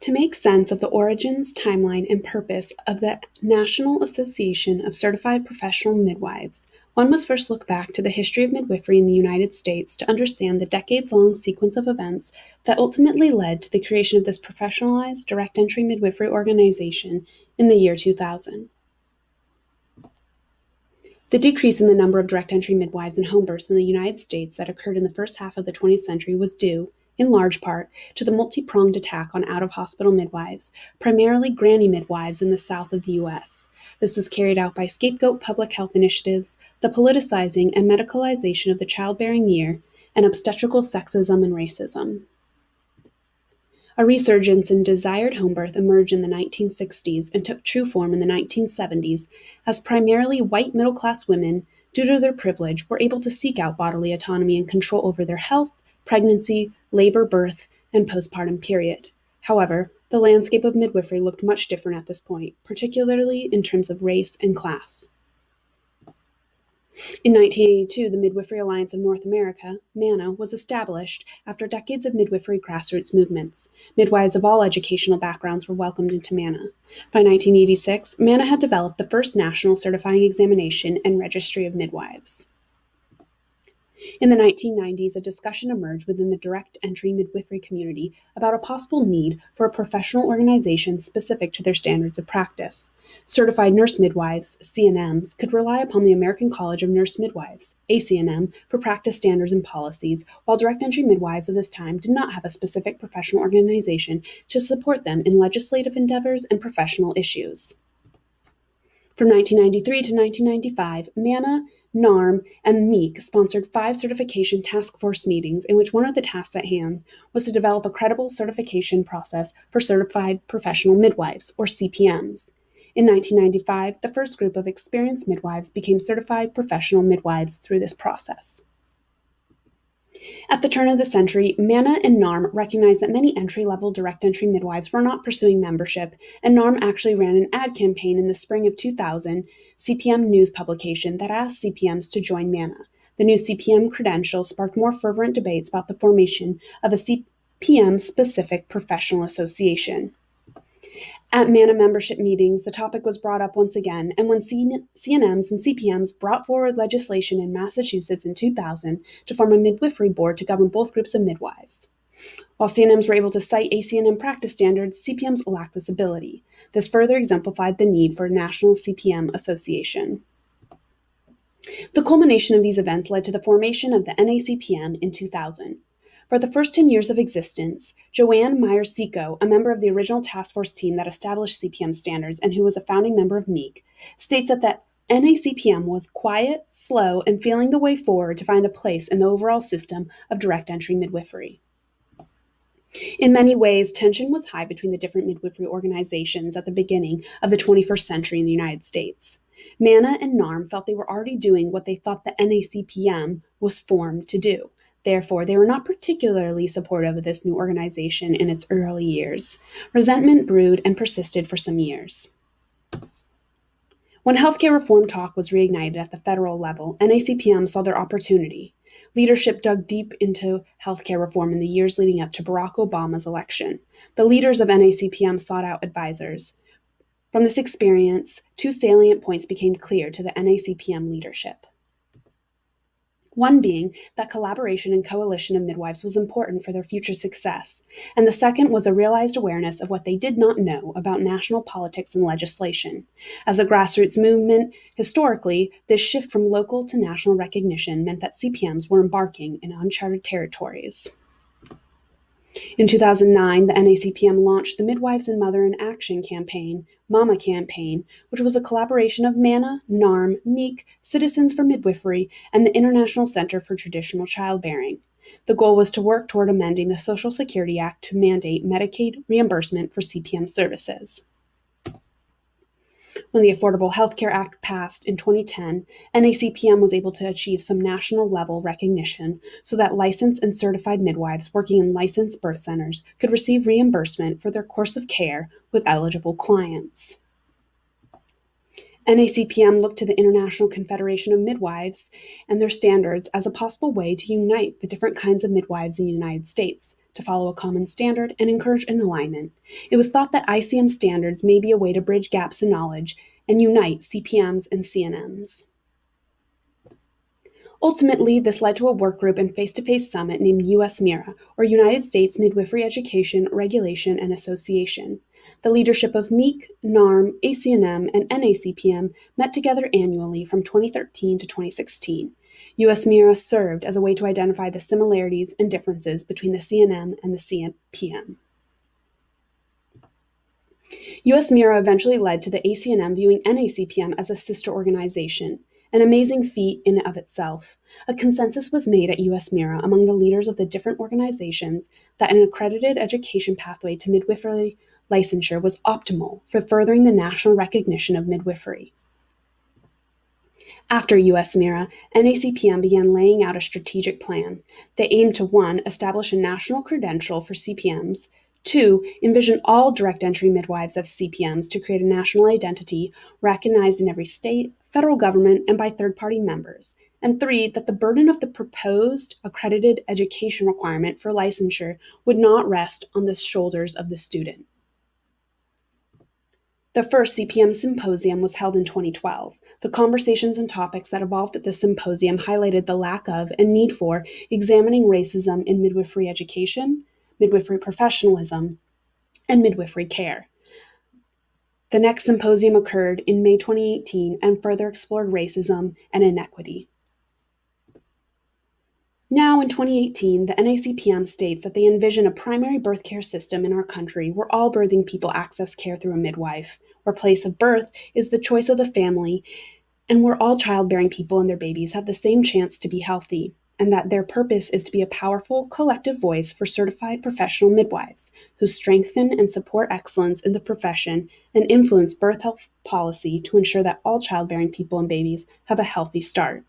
To make sense of the origins, timeline, and purpose of the National Association of Certified Professional Midwives, one must first look back to the history of midwifery in the United States to understand the decades-long sequence of events that ultimately led to the creation of this professionalized, direct-entry midwifery organization in the year 2000. The decrease in the number of direct-entry midwives and home births in the United States that occurred in the first half of the 20th century was due, in large part, to the multi-pronged attack on out-of-hospital midwives, primarily granny midwives in the South of the U.S. This was carried out by scapegoat public health initiatives, the politicizing and medicalization of the childbearing year, and obstetrical sexism and racism. A resurgence in desired home birth emerged in the 1960s and took true form in the 1970s as primarily white middle-class women, due to their privilege, were able to seek out bodily autonomy and control over their health, pregnancy, labor, birth, and postpartum period. However, the landscape of midwifery looked much different at this point, particularly in terms of race and class. In 1982, the Midwifery Alliance of North America, MANA, was established after decades of midwifery grassroots movements. Midwives of all educational backgrounds were welcomed into MANA. By 1986, MANA had developed the first national certifying examination and registry of midwives. In the 1990s, a discussion emerged within the direct entry midwifery community about a possible need for a professional organization specific to their standards of practice. Certified nurse midwives, CNMs, could rely upon the American College of Nurse Midwives, ACNM, for practice standards and policies, while direct entry midwives of this time did not have a specific professional organization to support them in legislative endeavors and professional issues. From 1993 to 1995, MANA, NARM, and MEEK sponsored 5 certification task force meetings in which one of the tasks at hand was to develop a credible certification process for certified professional midwives, or CPMs. In 1995, the first group of experienced midwives became certified professional midwives through this process. At the turn of the century, MANA and NARM recognized that many entry-level direct-entry midwives were not pursuing membership, and NARM actually ran an ad campaign in the spring of 2000 CPM news publication that asked CPMs to join MANA. The new CPM credentials sparked more fervent debates about the formation of a CPM-specific professional association. At MANA membership meetings, the topic was brought up once again, and when CNMs and CPMs brought forward legislation in Massachusetts in 2000 to form a midwifery board to govern both groups of midwives. While CNMs were able to cite ACNM practice standards, CPMs lacked this ability. This further exemplified the need for a national CPM association. The culmination of these events led to the formation of the NACPM in 2000. For the first 10 years of existence, Joanne Myers-Seco, a member of the original task force team that established CPM standards and who was a founding member of MEEK, states that the NACPM was quiet, slow, and feeling the way forward to find a place in the overall system of direct entry midwifery. In many ways, tension was high between the different midwifery organizations at the beginning of the 21st century in the United States. MANA and NARM felt they were already doing what they thought the NACPM was formed to do. Therefore, they were not particularly supportive of this new organization in its early years. Resentment brewed and persisted for some years. When healthcare reform talk was reignited at the federal level, NACPM saw their opportunity. Leadership dug deep into healthcare reform in the years leading up to Barack Obama's election. The leaders of NACPM sought out advisors. From this experience, 2 salient points became clear to the NACPM leadership. One being that collaboration and coalition of midwives was important for their future success, and the second was a realized awareness of what they did not know about national politics and legislation. As a grassroots movement, historically, this shift from local to national recognition meant that CPMs were embarking in uncharted territories. In 2009, the NACPM launched the Midwives and Mother in Action campaign, MAMA campaign, which was a collaboration of MANA, NARM, MEEK, Citizens for Midwifery, and the International Center for Traditional Childbearing. The goal was to work toward amending the Social Security Act to mandate Medicaid reimbursement for CPM services. When the Affordable Health Care Act passed in 2010, NACPM was able to achieve some national-level recognition so that licensed and certified midwives working in licensed birth centers could receive reimbursement for their course of care with eligible clients. NACPM looked to the International Confederation of Midwives and their standards as a possible way to unite the different kinds of midwives in the United States, to follow a common standard and encourage an alignment. It was thought that ICM standards may be a way to bridge gaps in knowledge and unite CPMs and CNMs. Ultimately, this led to a workgroup and face-to-face summit named USMIRA, or United States Midwifery Education, Regulation, and Association. The leadership of MEEC, NARM, ACNM, and NACPM met together annually from 2013 to 2016. USMIRA served as a way to identify the similarities and differences between the CNM and the CPM. USMIRA eventually led to the ACNM viewing NACPM as a sister organization, an amazing feat in and of itself. A consensus was made at USMIRA among the leaders of the different organizations that an accredited education pathway to midwifery licensure was optimal for furthering the national recognition of midwifery. After USMIRA, NACPM began laying out a strategic plan. They aimed to 1. Establish a national credential for CPMs, 2. Envision all direct entry midwives of CPMs to create a national identity recognized in every state, federal government, and by third-party members, and 3. That the burden of the proposed accredited education requirement for licensure would not rest on the shoulders of the student. The first CPM symposium was held in 2012. The conversations and topics that evolved at this symposium highlighted the lack of and need for examining racism in midwifery education, midwifery professionalism, and midwifery care. The next symposium occurred in May 2018 and further explored racism and inequity. Now, in 2018, the NACPM states that they envision a primary birth care system in our country where all birthing people access care through a midwife, where place of birth is the choice of the family, and where all childbearing people and their babies have the same chance to be healthy, and that their purpose is to be a powerful, collective voice for certified professional midwives who strengthen and support excellence in the profession and influence birth health policy to ensure that all childbearing people and babies have a healthy start.